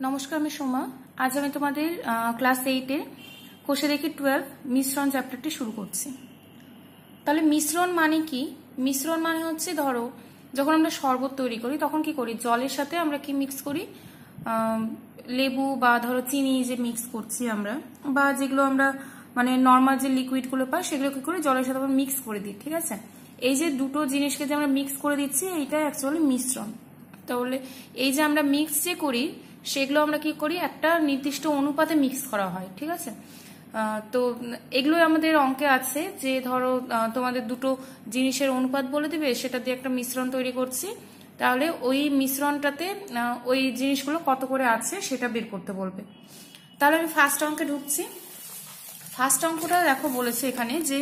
নমস্কার, আমি সোমা। আজ আমি তোমাদের ক্লাস 8-এ কোষে দেখি 12 মিশ্রণ চ্যাপ্টারটি শুরু করছি। তাহলে মিশ্রণ মানে কি? মিশ্রণ মানে হচ্ছে, ধরো যখন আমরা শরবত তৈরি করি তখন কি করি, জলের সাথে আমরা কি মিক্স করি, লেবু বা ধরো চিনি যে মিক্স করছি আমরা, বা যেগুলো আমরা মানে নর্মাল যে লিকুইডগুলো পাই সেগুলো কি করি, জলের সাথে আমরা মিক্স করে দিই। ঠিক আছে, এই যে দুটো জিনিসকে যে আমরা মিক্স করে দিচ্ছি এইটাই অ্যাকচুয়ালি মিশ্রণ। তাহলে এই যে আমরা মিক্স যে করি সেগুলো আমরা কি করি, একটা নির্দিষ্ট অনুপাতে মিক্স করা হয়। ঠিক আছে, তো এগুলো আমাদের অঙ্কে আছে যে ধরো তোমাদের দুটো জিনিসের অনুপাত বলে দিবে, সেটা দিয়ে একটা মিশ্রণ তৈরি করছি, তাহলে ওই মিশ্রণটাতে ওই জিনিসগুলো কত করে আছে সেটা বের করতে বলবে। তাহলে আমি ফার্স্ট অঙ্কে ঢুকছি। ফার্স্ট অঙ্কটা দেখো বলেছে এখানে যে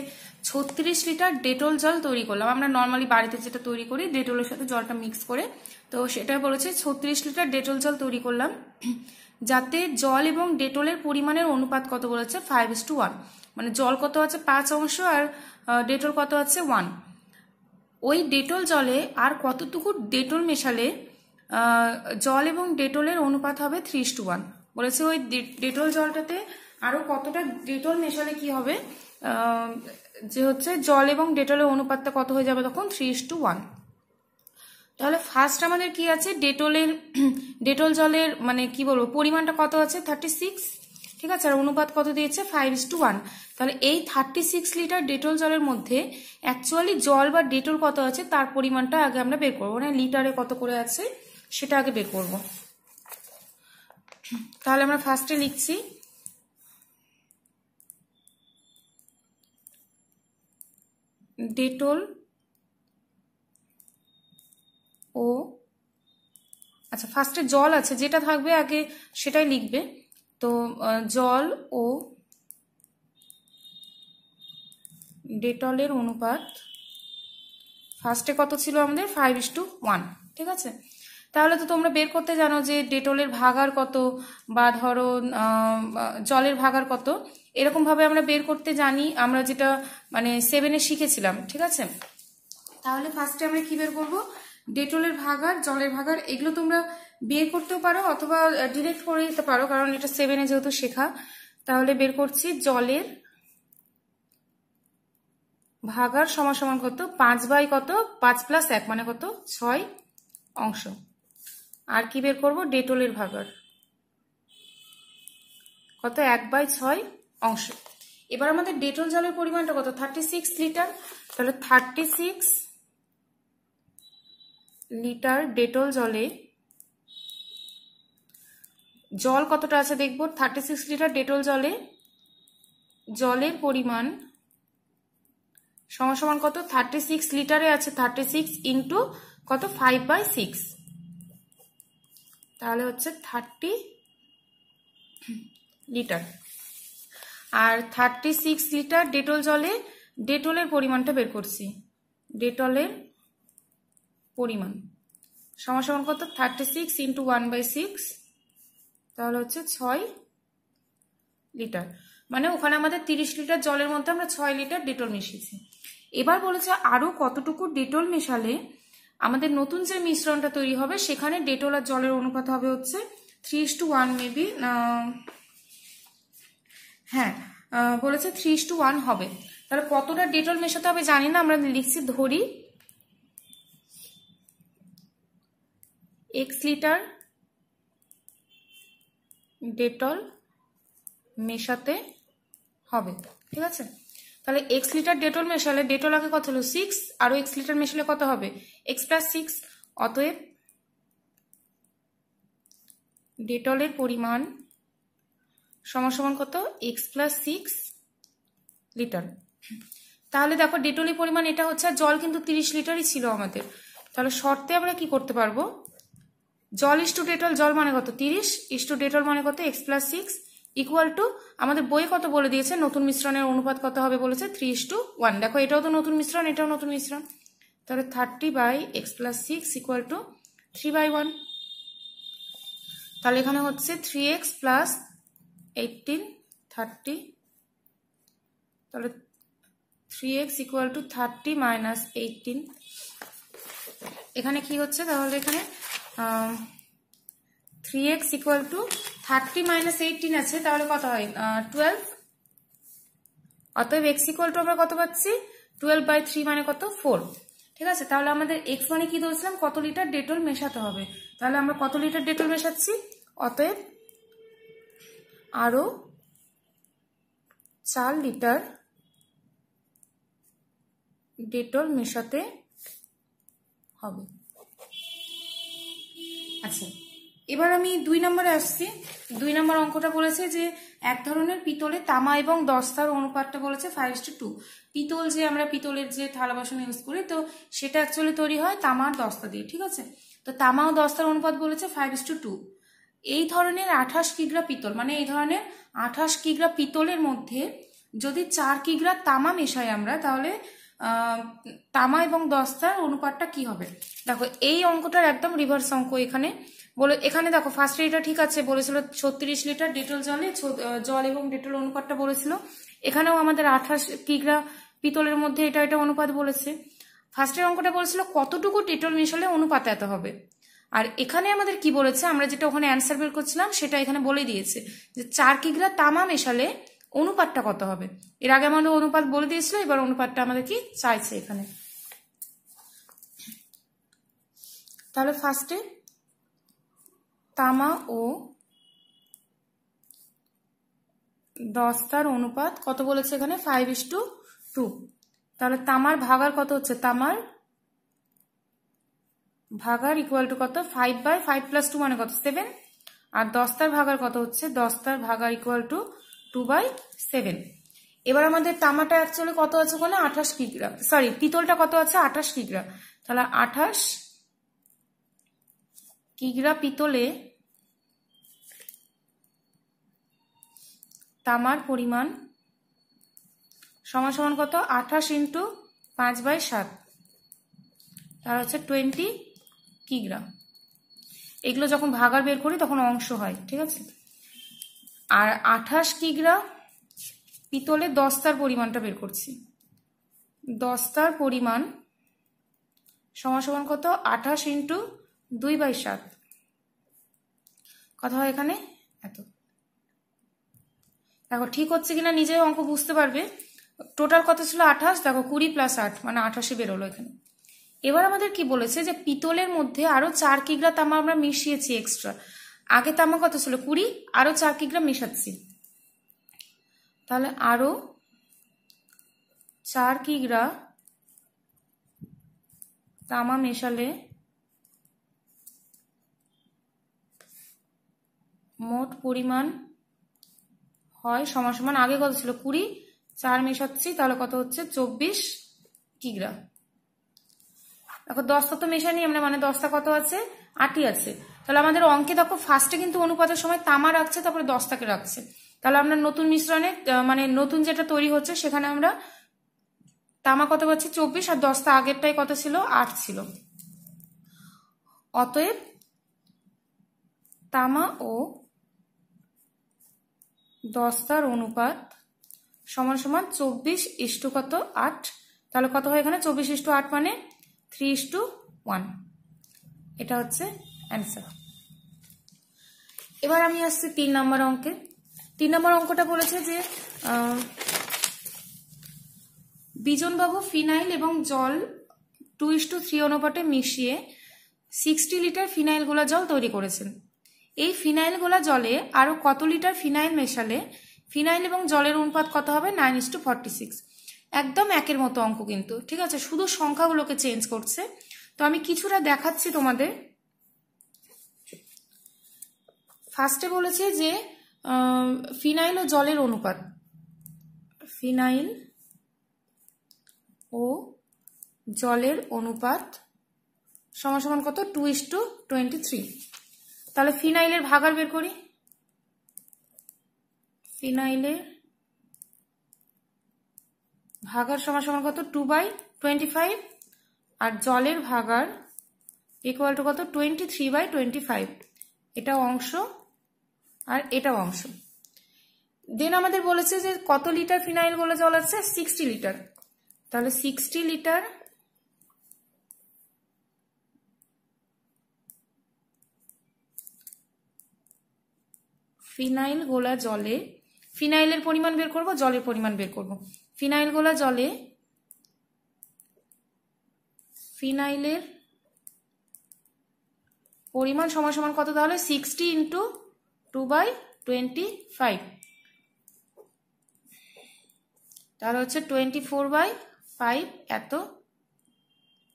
36 লিটার ডেটল জল তৈরি করলাম। আমরা নর্মালি বাড়িতে যেটা তৈরি করি ডেটলের সাথে জলটা মিক্স করে, তো সেটা বলেছে 36 লিটার ডেটল জল তৈরি করলাম, যাতে জল এবং ডেটলের পরিমাণের অনুপাত কত বলেছে, 5:1। মানে জল কত আছে 5 অংশ আর ডেটল কত আছে 1। ওই ডেটল জলে আর কতটুকু ডেটল মেশালে জল এবং ডেটলের অনুপাত হবে 3:1 বলেছে। ওই ডেটল জলটাতে আরো কতটা ডেটল মেশালে কি হবে, যে হচ্ছে জল এবং ডেটলের অনুপাতটা কত হয়ে যাবে তখন 3:1। তাহলে ফার্স্ট আমাদের কি আছে, ডেটল জলের মানে কি বলবো পরিমাণটা কত আছে 36। ঠিক আছে, আর অনুপাত কত দিয়েছে 5:1। তাহলে এই 36 লিটার ডেটল জলের মধ্যে অ্যাকচুয়ালি জল বা ডেটল কত আছে তার পরিমাণটা আগে আমরা বের করবো, মানে লিটারে কত করে আছে সেটা আগে বের করব। তাহলে আমরা ফার্স্টে লিখছি ডেটল ও, আচ্ছা ফার্স্টে জল আছে যেটা থাকবে আগে সেটাই লিখবে। তো জল ও ডেটলের অনুপাত ফার্স্টে কত ছিল আমাদের 5:1। ঠিক আছে, তাহলে তো তোমরা বের করতে জানো যে ডেটলের ভাগার কত বা ধরো জলের ভাগার কত, এরকম ভাবে আমরা বের করতে জানি, আমরা যেটা মানে 7-এ শিখেছিলাম। ঠিক আছে, তাহলে ফার্স্টে আমরা কি বের করব, ডেটলের ভাগার জলের ভাগার, এগুলো তোমরা বের করতেও পারো অথবা ডিরেক্ট করে দিতে পারো, কারণ এটা 7-এ যেহেতু শেখা। তাহলে বের করছি জলের ভাগার সমান কত, 5 কত 5+1 মানে কত 6 অংশ। আর কি বের করব, ডেটলের ভাগার কত 1/6 অংশ। এবার আমাদের ডেটল জলের পরিমাণটা কত 36 লিটার। তাহলে 36 লিটার ডেটল জলে জল কতটা আছে দেখবো, 36 লিটার ডেটল জলে জলের পরিমাণ সমান কত 36 লিটারে আছে 36 ইন্টু কত 5/6, তাহলে হচ্ছে 30 লিটার। আর 36 লিটার ডেটল জলে ডেটলের পরিমাণটা বের করছি, ডেটলের পরিমাণ সমান কত 36 ইন্টু 1/6, তাহলে হচ্ছে 6 লিটার। মানে ওখানে আমাদের 30 লিটার জলের মধ্যে আমরা 6 লিটার ডেটল মিশিয়েছি। এবার বলেছে আরো কতটুকু ডেটল মেশালে আমাদের নতুন যে মিশ্রণটা তৈরি হবে সেখানে ডেটল আর জলের অনুপাত হবে হচ্ছে 3:1 মেবি, হ্যাঁ বলেছে 3:1 হবে। তাহলে কতটা ডেটল মেশাতে হবে জানি না, আমরা লিখছি ধরি x লিটার ডেটল মেশাতে হবে। ঠিক আছে, তাহলে x লিটার ডেটল মেশালে, ডেটল আগে কত হলো 6, আরো x লিটার মেশালে কত হবে x+6। অতএব ডেটলের পরিমাণ সমান কত x+6 লিটার। তাহলে দেখো ডেটলের পরিমাণ এটা হচ্ছে, আর জল কিন্তু 30 লিটারই ছিল আমাদের। তাহলে শর্তে আমরা কি করতে পারবো, জল ইস্টু ডেটল, জল মানে কত 30 ইস্টু ডেটল মানে কত x+6 ইকুয়াল টু আমাদের বই কত বলে দিয়েছে, নতুন মিশ্রণের অনুপাত কত হবে বলেছে 3:1। দেখো এটাও তো নতুন মিশ্রণ, এটাও নতুন মিশ্রণ, তাহলে 30/x+6 ইকুয়াল টু 3/1। তাহলে এখানে হচ্ছে 3x + 18 30, তাহলে 3x ইকুয়াল টু 30 - 18। এখানে কি হচ্ছে, তাহলে এখানে 3x ইকুয়াল টু 30 মাইনাস 18 আছে, তাহলে কত হয় 12। অতএব x ইকুয়াল টু আমরা কত পাচ্ছি 12/3 মানে কত 4। ঠিক আছে, তাহলে আমাদের x মানে কি ধরেছিলাম কত লিটার ডেটল মেশাতে হবে, তাহলে আমরা কত লিটার ডেটল মেশাচ্ছি, অতএব আরো 4 লিটার ডেটল মেশাতে হবে। আচ্ছা, এবার আমি 2 নম্বরে আসছি। 2 নম্বর অঙ্কটা বলেছে যে এক ধরনের পিতলে তামা এবং দস্তার অনুপাতটা বলেছে 5:2। পিতল যে আমরা পিতলের যে থালা বাসন ইউজ করি, তো সেটা অ্যাকচুয়ালি তৈরি হয় তামা আর দস্তা দিয়ে। ঠিক আছে, তো তামা ও দস্তার অনুপাত বলেছে 5:2। এই ধরনের 28 কিগ্রা পিতল, মানে এই ধরনের 28 কিগ্রা পিতলের মধ্যে যদি 4 কিগ্রা তামা মেশাই আমরা, তাহলে তামা এবং দস্তার অনুপাতটা কি হবে। দেখো এই অঙ্কটার একদম রিভার্স অঙ্ক। এখানে দেখো ফার্স্টে এটা ঠিক আছে, বলেছিল 36 লিটার ডেটল জল এবং ডেটল অনুপাতটা বলেছিল। এখানেও আমাদের 28 কিগ্রা পিতলের মধ্যে এটা অনুপাত বলেছে। ফার্স্টের অঙ্কটা বলেছিল কতটুকু ডেটল মেশালে অনুপাত এত হবে, আর এখানে আমাদের কি বলেছে, আমরা যেটা ওখানে অ্যান্সার বের করছিলাম সেটা এখানে বলে দিয়েছে যে 4 কিগ্রা তামা মেশালে অনুপাতটা কত হবে। এর আগে আমাদের অনুপাত বলে দিয়েছিল, এবার অনুপাতটা আমাদের কি চাইছে এখানে। তাহলে ফার্স্টে তামা ও দস্তার অনুপাত কত বলেছে এখানে 5:2। তাহলে তামার ভাগার কত হচ্ছে, তামার ভাগার ইকুয়াল টু কত 5/5 + 2 মানে কত 7। আর দস্তার ভাগার কত হচ্ছে, দস্তার ভাগার ইকুয়াল টু 2/7। এবার আমাদের তামাটা অ্যাকচুয়ালি কত আছে ওখানে 28 কিগ্রা, সরি পিতলটা কত আছে 28 কিগ্রা। তাহলে 28 কিগ্রা পিতলে তামার পরিমাণ সমান সমান কত 28 × 5/7, তার হচ্ছে 20 কিগ্রা। এগুলো যখন ভাগার বের করি তখন অংশ হয়। ঠিক আছে, আর 28 কিগ্রা পিতলে দস্তার পরিমাণটা বের করছি। দস্তার পরিমাণ সমান সমান কত 28 × 2/7, কথা হয় এখানে এত। দেখো ঠিক হচ্ছে কিনা নিজে অঙ্ক বুঝতে পারবে। টোটাল কত ছিল 28, দেখো 20 + 8 মানে 88 বেরোলো এখানে। এবার আমাদের কি বলেছে যে পিতলের মধ্যে আরো 4 কিগ্রা তামা আমরা মিশিয়েছি এক্সট্রা। আগে তামা কত ছিল 20, আরো 4 কিগ্রা মেশাচ্ছি, তাহলে আরো 4 কিগ্রা তামা মেশালে মোট পরিমাণ হয় সমান সমান আগে কত ছিল 20, 4 মেশাচ্ছি তাহলে কত হচ্ছে 24 কিগ্রা। দেখো দস্তা তো মেশানি আমরা, মানে দস্তা কত আছে 8ই আছে। তাহলে আমাদের অঙ্কে দেখো ফার্স্টে কিন্তু অনুপাতের সময় তামা রাখছে, তারপরে দস্তাকে রাখছে। তাহলে আমরা নতুন মিশ্রণে মানে নতুন যেটা তৈরি হচ্ছে সেখানে আমরা তামা কত পাচ্ছি 24, আর দস্তা আগেরটাই কত ছিল 8 ছিল। অতএব তামা ও দস্তার অনুপাত সমান সমান 24 কত 8। তাহলে কত হয় এখানে 24:8 মানে 3:1। এটা হচ্ছে অ্যান্সার। এবার আমি আসছি 3 নম্বর অঙ্কে। 3 নম্বর অঙ্কটা বলেছে যে বিজনবাবু ফিনাইল এবং জল 2:3 অনুপাতে মিশিয়ে 60 লিটার ফিনাইল গোলা জল তৈরি করেছেন। এই ফিনাইল গোলা জলে আরো কত লিটার ফিনাইল মেশালে ফিনাইল এবং জলের অনুপাত কত হবে 9:46। একদম একের মতো অঙ্ক কিন্তু, ঠিক আছে, শুধু সংখ্যাগুলোকে চেঞ্জ করছে। তো আমি কিছুটা দেখাচ্ছি তোমাদের। ফার্স্টে বলেছে যে ফিনাইল ও জলের অনুপাত, ফিনাইল ও জলের অনুপাত সমান সমান কত 2:23। তাহলে ফিনাইলের ভাগার বের করি। ফিনাইলের ভাগার সমান সমান কত 2/25, আর জলের ভাগার ইকুয়াল টু কত 23/25। এটা অংশ আর এটা অংশ। দেন আমাদের বলেছে যে কত লিটার ফিনাইল গোলা জল আছে 60 লিটার। তাহলে 60 লিটার ফিনাইল গোলা জলে, ফিনাইলের পরিমাণ বের করব, জলের পরিমাণ বের করব। ফিনাইল গোলা জলে ফিনাইলের পরিমাণ সমান সমান কত তাহলে 60 ইন্টু 2/25, তাহলে হচ্ছে 24/5 এত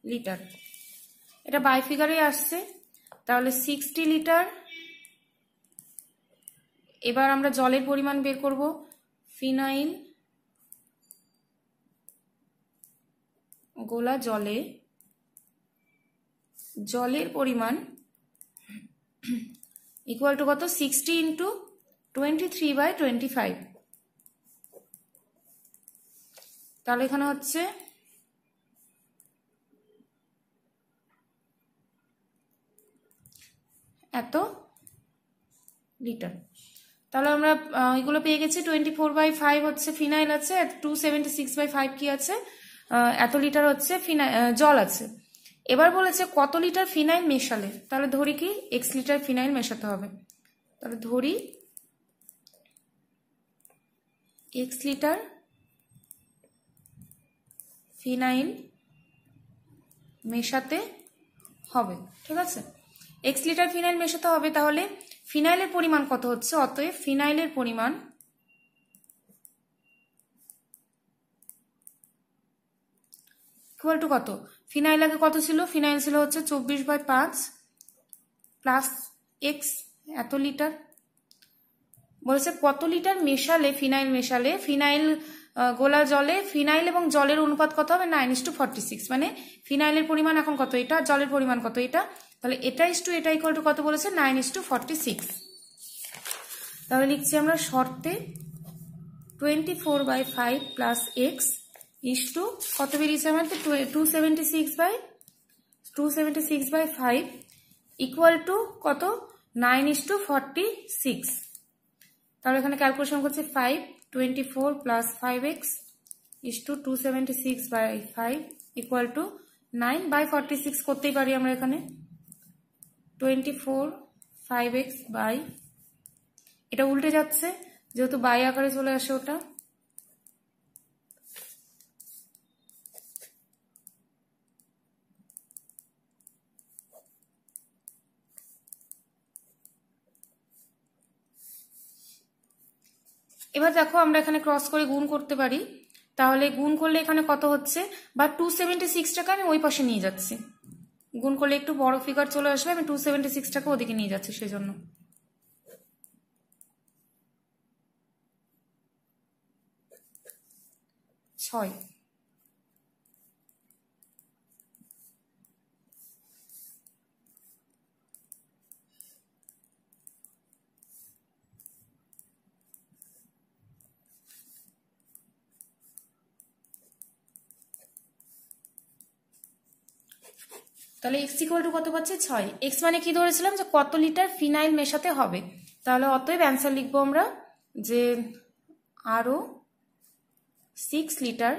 লিটার। এটা বাই ফিগারে আসছে, তাহলে 60 লিটার। এবার আমরা জলের পরিমাণ বের করব। ফিনাইল গোলা জলে জলের পরিমাণ ইকুয়াল টু কত 60 ইন্টু 23/25, তাহলে এখানে হচ্ছে এত লিটার। তাহলে আমরা এগুলো পেয়ে গেছি। 24/5 হচ্ছে ফিনাইল আছে, 276/5 কি আছে, এত লিটার হচ্ছে জল আছে। এবার বলেছে কত লিটার ফিনাইল মেশালে, তাহলে ধরি কি x লিটার ফিনাইল মেশাতে হবে, তাহলে ধরি x লিটার ফিনাইল মেশাতে হবে। ঠিক আছে, x লিটার ফিনাইল মেশাতে হবে, তাহলে ফিনাইলের পরিমাণ কত হচ্ছে, অতএব ফিনাইলের পরিমাণ ইকুয়াল টু কত, ফিনাইল আগে কত ছিল, ফিনাইল ছিল হচ্ছে 24/5 প্লাস x এত লিটার। বলেছে কত লিটার মেশালে, ফিনাইল মেশালে, ফিনাইল গোলা জলে ফিনাইল এবং জলের অনুপাত কত হবে 9:46, মানে ফিনাইলের পরিমাণ এখন কত এটা, জলের পরিমাণ কত এটা, তাহলে এটা ইস্টু এটা ইকুয়াল টু কত বলেছে 9:46। তাহলে লিখছি আমরা শর্তে 24/5 প্লাস x ইস্টু কত বেরিয়েছে আমাদের 276/5 ইকুয়াল টু কত 9:46। তাহলে এখানে ক্যালকুলেশন করছে 5 24 plus 5x is to 276/5 equal to 9/46 করতেই পারি আমরা এখানে 24 5x বাই, এটা উল্টে যাচ্ছে যেহেতু বাই আকারে চলে আসে ওটা, এবার দেখো আমরা এখানে ক্রস করে গুণ করতে পারি, তাহলে গুণ করলে এখানে কত হচ্ছে, বা 276টাকে আমি ওই পাশে নিয়ে যাচ্ছি, গুণ করলে একটু বড় ফিগার চলে আসবে, আমি 276টাকে ওদিকে নিয়ে যাচ্ছি সেজন্য। ছয় তাহলে x ইকুয়াল টু কত পাচ্ছি 6। x মানে কি ধরেছিলাম যে কত লিটার ফিনাইল মেশাতে হবে, তাহলে অতএব অ্যান্সার লিখবো আমরা যে আরো 6 লিটার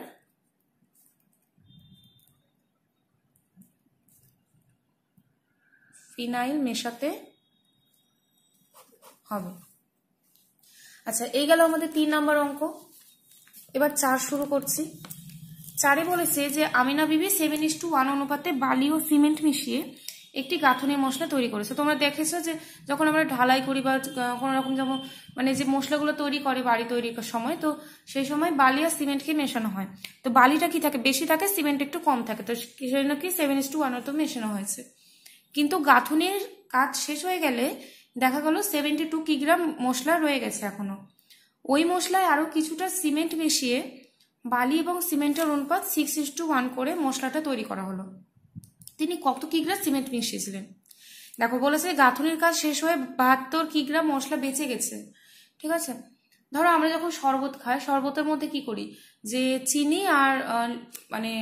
ফিনাইল মেশাতে হবে। আচ্ছা, এই গেল আমাদের 3 নাম্বার অঙ্ক। এবার 4 শুরু করছি। 4-এ বলেছে যে আমিনা বিবি 7:1 অনুপাতে বালি ও সিমেন্ট মিশিয়ে একটি গাঁথুনি মশলা তৈরি করেছে। তোমরা দেখেছো যে যখন আমরা ঢালাই করি বা কোনো রকম যেমন মানে যে মশলাগুলো তৈরি করে বাড়ি তৈরির সময়, তো সেই সময় বালি আর সিমেন্টকে মেশানো হয়। তো বালিটা কি থাকে, বেশি থাকে, সিমেন্ট একটু কম থাকে, তো সেই জন্য কি 7:1 তো মেশানো হয়েছে। কিন্তু গাঁথুনির কাজ শেষ হয়ে গেলে দেখা গেল 72 কিগ্রা মশলা রয়ে গেছে এখনো। ওই মশলায় আরো কিছুটা সিমেন্ট মিশিয়ে বালি এবং সিমেন্টের অনুপাত 6:1 করে মশলাটা তৈরি করা হলো। তিনি কত কিগ্রা সিমেন্ট মিশিয়েছিলেন? দেখো বলেছে গাঁথুনির কাজ শেষ হয়ে 72 কিগ্রা মশলা বেঁচে গেছে। ঠিক আছে, ধরো আমরা যখন শরবত খাই, শরবতের মধ্যে কি করি যে চিনি আর মানে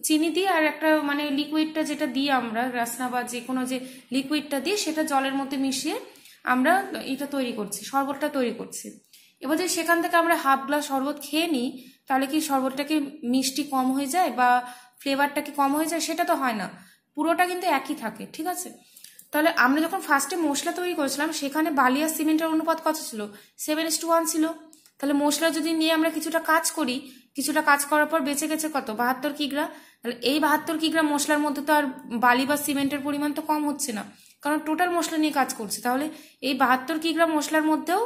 চিনি দিই আর একটা মানে লিকুইডটা যেটা দিই আমরা রাসনা বা যে কোনো যে লিকুইডটা দিই সেটা জলের মধ্যে মিশিয়ে আমরা এটা তৈরি করছি, শরবতটা তৈরি করছি। এবার যদি সেখান থেকে আমরা হাফ গ্লাস শরবত খেয়ে নিই তাহলে কি শরবতটা কি মিষ্টি কম হয়ে যায় বা ফ্লেভারটা কি কম হয়ে যায়? সেটা তো হয় না, পুরোটা কিন্তু একই থাকে। ঠিক আছে, তাহলে আমরা যখন ফার্স্টে মশলা তৈরি করেছিলাম সেখানে বালি আর সিমেন্টের অনুপাত কত ছিল? 7:1 ছিল। তাহলে মশলা যদি নিয়ে আমরা কিছুটা কাজ করি, কিছুটা কাজ করার পর বেঁচে গেছে কত? 72 কিগ্রা। তাহলে এই 72 কিগ্রা মশলার মধ্যে তো আর বালি বা সিমেন্টের পরিমাণ তো কম হচ্ছে না, কারণ টোটাল মশলা নিয়ে কাজ করছে। তাহলে এই 72 কিগ্রা মশলার মধ্যেও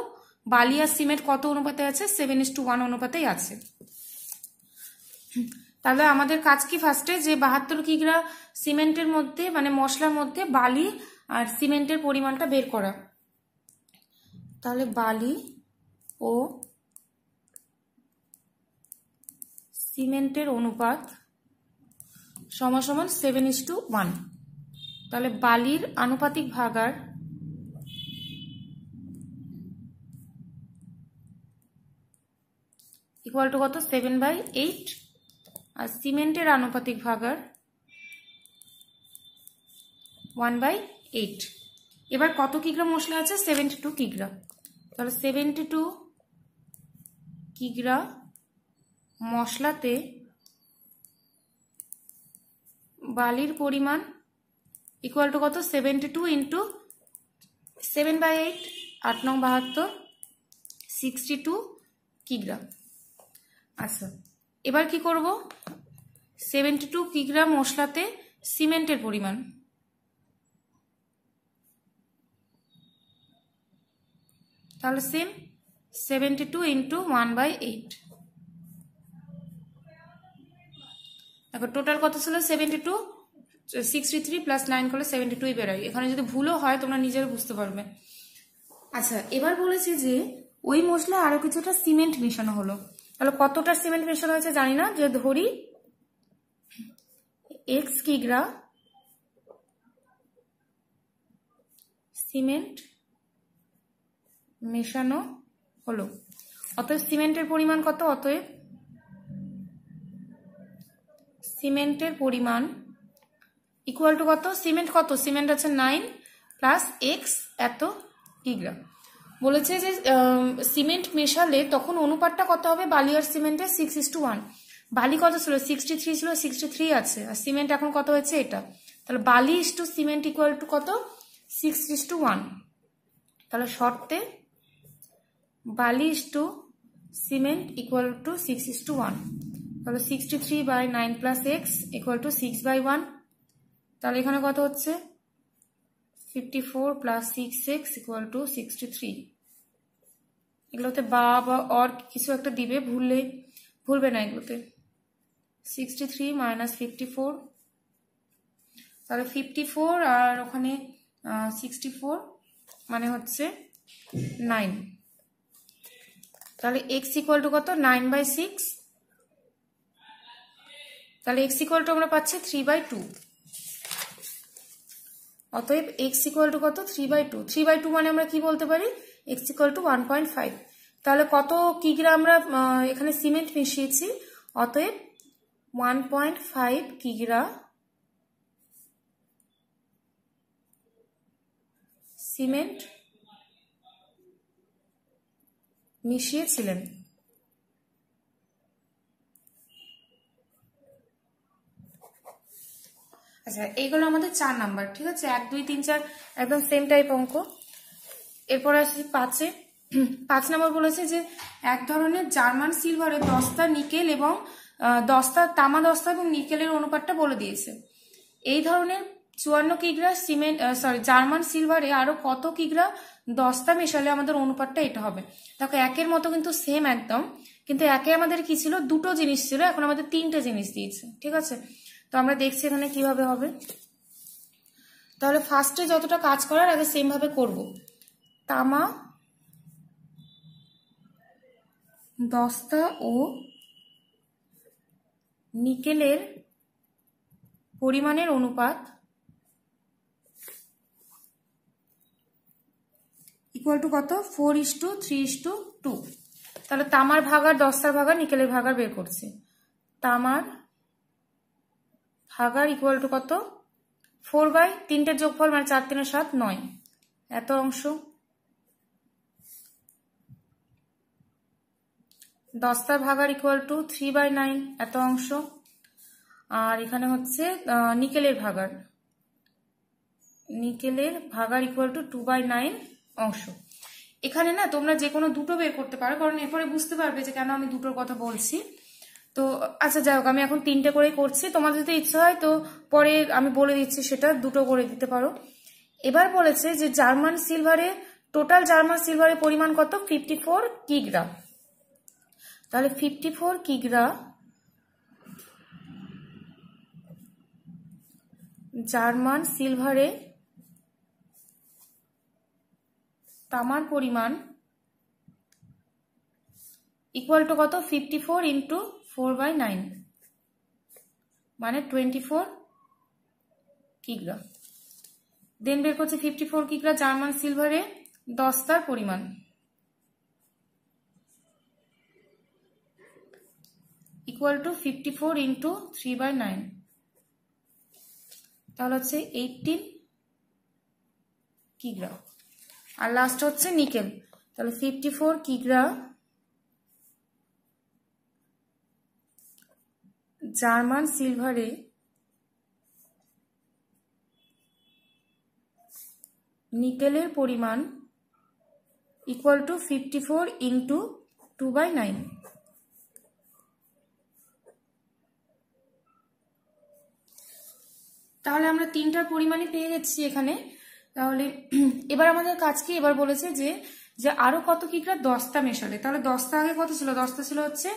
বালি আর সিমেন্ট কত অনুপাতে আছে? 7:1 অনুপাতেই আছে। তাহলে আমাদের কাজ কি ফার্স্টে যে 72 কিগ্রা সিমেন্টের মধ্যে মানে মশলার মধ্যে বালি আর সিমেন্টের পরিমাণটা বের করা। তাহলে বালি ও সিমেন্টের অনুপাত সমান 7:1। তাহলে বালির আনুপাতিক ভাগার ইকুয়াল টু কত? 7/8। আর সিমেন্টের আনুপাতিক ভাগার 1/8। এবার কত কিগ্রা মশলা আছে? 72 কিগ্রা। তাহলে 72 কিগ্রা মশলাতে বালির পরিমাণ ইকুয়াল টু কত? 72 ইন্টু 7/8, 8 নং 72, 62 কিগ্রা। আচ্ছা, এবার কি করব? 72 কিগ্রা মশলাতে সিমেন্টের পরিমাণ, তাহলে সেম 72 ইন্টু 1/8। দেখো টোটাল কত ছিল? 72, 63 প্লাস 9 করলে 72 বেরোয়। এখানে যদি ভুলও হয় তোমরা নিজেরা বুঝতে পারবে। আচ্ছা, এবার বলেছি যে ওই মশলায় আরো কিছুটা সিমেন্ট মেশানো হলো। তাহলে কতটা সিমেন্ট মেশানো হয়েছে জানি না, যে ধরি x কিগ্রা সিমেন্ট মেশানো হলো, অতএব সিমেন্টের পরিমাণ কত? অতএব সিমেন্টের পরিমাণ ইকুয়াল টু কত? সিমেন্ট কত? সিমেন্ট আছে 9 প্লাস এক্স এত কিগ্রা। বলেছে যে সিমেন্ট মেশালে তখন অনুপাতটা কত হবে? বালি আর সিমেন্টের 6:1। বালি কত ছিল? 63 ছিল, 63 আছে, আর সিমেন্ট এখন কত হয়েছে? এটা। তাহলে বালি is to cement equal to কত? 6:1। তাহলে শর্তে বালি is to cement equal to 6:1। তাহলে 63/9 প্লাস এক্স ইকুয়াল টু 6/1। তাহলে এখানে কত হচ্ছে? 54 প্লাস 6x ইকুয়াল টু 63। এগুলোতে বা অর কিছু একটা দিবে, ভুলবে না এগুলোতে। 63 মাইনাস 54, তাহলে 54 আর ওখানে 64 মানে হচ্ছে 9। তাহলে x ইকুয়াল টু কত? 9/6। তাহলে x ইকুয়াল টু আমরা পাচ্ছি 3/2। অতএব x ইকুয়াল টু কত? 3/2। 3/2 মানে আমরা কি বলতে পারি? x equal to 1.5। তাহলে কত কিগ্রা আমরা এখানে সিমেন্ট মিশিয়েছি? অতএব 1.5 কিগ্রা সিমেন্ট মিশিয়েছিলেন। আচ্ছা, এইগুলো আমাদের 4 নাম্বার, ঠিক আছে? 1, 2, 3, 4 একদম সেম টাইপ অঙ্ক। এরপর আসি 5-এ। 5 নম্বর বলেছে যে এক ধরনের জার্মান সিলভারে দস্তা নিকেল এবং তামা দস্তা এবং নিকেলের অনুপাতটা বলে দিয়েছে। এই ধরনের 54 কিগ্রা জার্মান সিলভারে আরো কত কিগ্রা দস্তা মেশালে আমাদের অনুপাতটা এটা হবে। দেখো একের মতো কিন্তু সেম একদম, কিন্তু একে আমাদের কি ছিল? দুটো জিনিস ছিল, এখন আমাদের 3টে জিনিস দিয়েছে, ঠিক আছে? তো আমরা দেখছি এখানে কিভাবে হবে। তাহলে ফার্স্টে যতটা কাজ করার আগে সেম ভাবে করব। তামা দস্তা ও নিকেলের পরিমাণের অনুপাত ইকুয়াল টু কত? 4:3:2। তাহলে তামার ভাগার দস্তার ভাগার নিকেলের ভাগার বের করছি। তামার ভাগার ইকুয়াল টু কত? 4/3 যোগফল মানে 4 3 7 9 এত অংশ। দস্তার ভাগার ইকুয়াল টু 3/9 এত অংশ। আর এখানে হচ্ছে নিকেলের ভাগার নিকেলের ভাগার ইকুয়াল টু 2/9 অংশ। এখানে না তোমরা যে কোনো দুটো বের করতে পারো, কারণ এরপরে বুঝতে পারবে যে কেন আমি দুটোর কথা বলছি। তো আচ্ছা যাই হোক, আমি এখন 3টে করেই করছি, তোমাদের যদি ইচ্ছা হয় তো পরে আমি বলে দিচ্ছি, সেটা দুটো করে দিতে পারো। এবার বলেছে যে জার্মান সিলভারে টোটাল জার্মান সিলভারের পরিমাণ কত? 54 কিগ্রা। তাহলে 54 কিগ্রা জার্মান সিলভারে তামার পরিমাণ ইকুয়াল টু কত? 54 ইন্টু 4/9 মানে 24 কিগ্রা। দেন বের করছে 54 কিগ্রা জার্মান সিলভারে দস্তার পরিমাণ ইকুয়াল টু 54 ইন্টু 3/9, তাহলে হচ্ছে 18 কিগ্রা। আর লাস্ট হচ্ছে নিকেল, তাহলে 54 কিগ্রা জার্মান সিলভারে নিকেলের পরিমাণ ইকুয়াল টু 54 ইন্টু 2/9। তাহলে আমরা 3টার পরিমাণই পেয়ে গেছি এখানে। তাহলে এবার আমাদের কাজ কি? এবার বলেছে যে আরো কত কিগ্রা দস্তা মেশালে। তাহলে দস্তা আগে কত ছিল? দস্তা ছিল হচ্ছে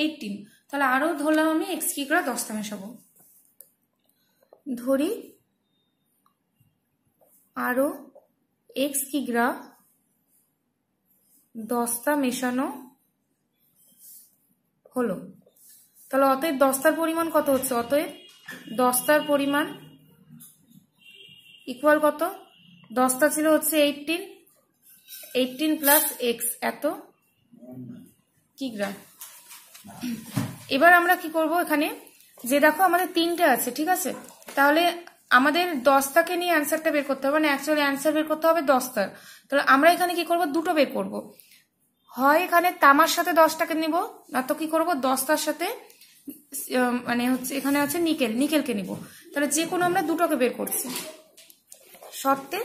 18, তাহলে আরো ধরলাম আমি x কিগ্রা দস্তা মেশাবো। ধরি আরো x কিগ্রা দস্তা মেশানো হলো। তাহলে অতএব দস্তার পরিমাণ কত হচ্ছে? অতএব দস্তার পরিমাণ ইকুয়াল কত? দস্তা ছিল হচ্ছে 18 প্লাস x এত কিগ্রা। এবার আমরা কি করব এখানে, যে দেখো আমাদের 3টে আছে, ঠিক আছে? তাহলে আমাদের দস্তাকে নিয়ে অ্যান্সারটা বের করতে হবে, মানে অ্যাকচুয়ালি অ্যান্সার বের করতে হবে দস্তার। তাহলে আমরা এখানে কি করব? দুটো বের করব, হয় এখানে তামার সাথে 10টাকে নিব, না তো কি করব দস্তার সাথে মানে হচ্ছে এখানে আছে নিকেলকে নিব। তাহলে যে কোনো আমরা দুটোকে বের করছি। শর্তে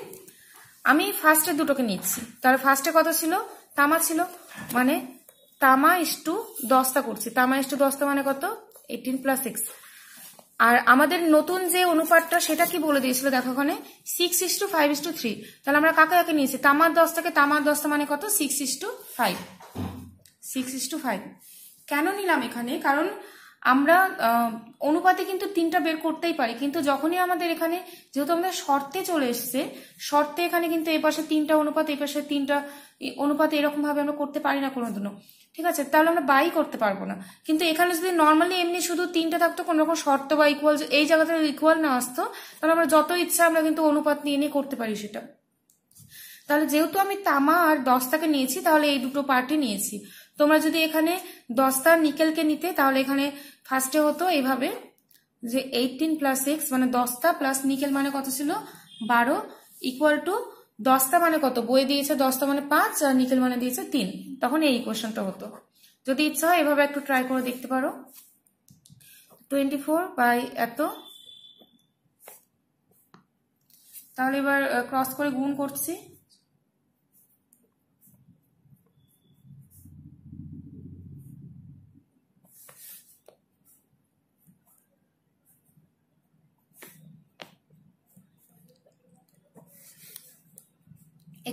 আমি ফার্স্টে দুটোকে নিচ্ছি। তাহলে ফার্স্টে কত ছিল? তামা ছিল, মানে তামা ইস্টু দস্তা করছি। তামা ইস্টু দস্তা মানে কত? 18 প্লাস 6। আর আমাদের নতুন যে অনুপাতটা সেটা কি বলে দিয়েছিল দেখো ওখানে 6:5:3। তাহলে আমরা কাকে কাকে নিয়েছি? তামার দস্তাকে। তামার দস্তা মানে কত? 6:5। 6:5 কেন নিলাম এখানে? কারণ আমরা অনুপাতে কিন্তু 3টা বের করতেই পারি, কিন্তু যখনই আমাদের এখানে যেহেতু আমাদের শর্তে চলে এসছে, শর্তে এখানে কিন্তু এই পাশে 3টা অনুপাত, এই পাশে 3টা অনুপাত, এরকম ভাবে আমরা করতে পারি না কোনোদিনও, ঠিক আছে? তাহলে আমরা বাই করতে পারবো না। কিন্তু এখানে যদি নর্মালি এমনি শুধু 3টা থাকতো, কোনো রকম শর্ত বা ইকুয়াল এই জায়গাতে ইকুয়াল না আসতো, তাহলে আমরা যত ইচ্ছা আমরা কিন্তু অনুপাত নিয়ে করতে পারি সেটা। তাহলে যেহেতু আমি তামা আর দস্তাকে নিয়েছি, তাহলে এই দুটো পার্টই নিয়েছি। তোমরা যদি এখানে দস্তা নিকেলকে নিতে, তাহলে এখানে ফার্স্টে হতো এইভাবে যে 18 প্লাস 6 মানে দস্তা প্লাস নিকেল মানে কত ছিল? 12 ইকুয়াল টু দস্তা মানে কত? বই দিয়েছে দস্তা মানে 5 আর নিকেল মানে দিয়েছে 3, তখন এই ইকুয়েশনটা হতো। যদি ইচ্ছা হয় এভাবে একটু ট্রাই করে দেখতে পারো। 24 বাই এত, তাহলে এবার ক্রস করে গুণ করছি।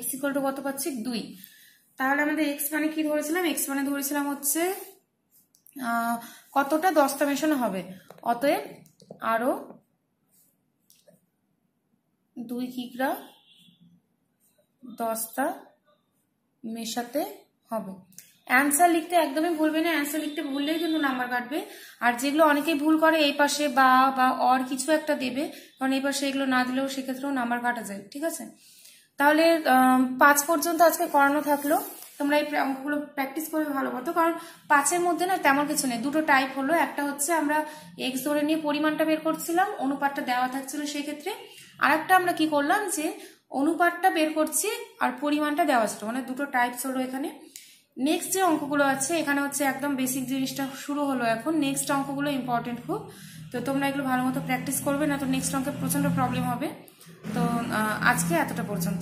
x ইকুয়াল টু কত পাচ্ছি? 2। তাহলে আমাদের x মানে কি ধরেছিলাম? x মানে ধরেছিলাম হচ্ছে কতটা দস্তা মেশানো হবে। অতএব আরো 2 কিগ্রা দস্তা মেশাতে হবে। অ্যান্সার লিখতে একদমই ভুলবে না, অ্যান্সার লিখতে ভুললেই কিন্তু নাম্বার কাটবে। আর যেগুলো অনেকেই ভুল করে এই পাশে বা অর কিছু একটা দেবে, কারণ এই পাশে এগুলো না দিলেও সেক্ষেত্রেও নাম্বার কাটা যায়, ঠিক আছে? তাহলে 5 পর্যন্ত আজকে করানো থাকলো। তোমরা এই অঙ্কগুলো প্র্যাকটিস করবে ভালো মতো, কারণ 5-এর মধ্যে না তেমন কিছু নেই। দুটো টাইপ হলো, একটা হচ্ছে আমরা এক্স ধরে নিয়ে পরিমাণটা বের করছিলাম, অনুপাতটা দেওয়া থাকছিল সেই ক্ষেত্রে। আর একটা আমরা কি করলাম যে অনুপাতটা বের করছি আর পরিমাণটা দেওয়া ছিল, মানে দুটো টাইপস হলো এখানে। নেক্সট যে অঙ্কগুলো আছে এখানে হচ্ছে একদম বেসিক জিনিসটা শুরু হলো এখন। নেক্সট অঙ্কগুলো ইম্পর্টেন্ট খুব, তো তোমরা এগুলো ভালো মতো প্র্যাকটিস করবে, না তো নেক্সট অঙ্কে প্রচন্ড প্রবলেম হবে। তো আজকে এতটা পর্যন্ত।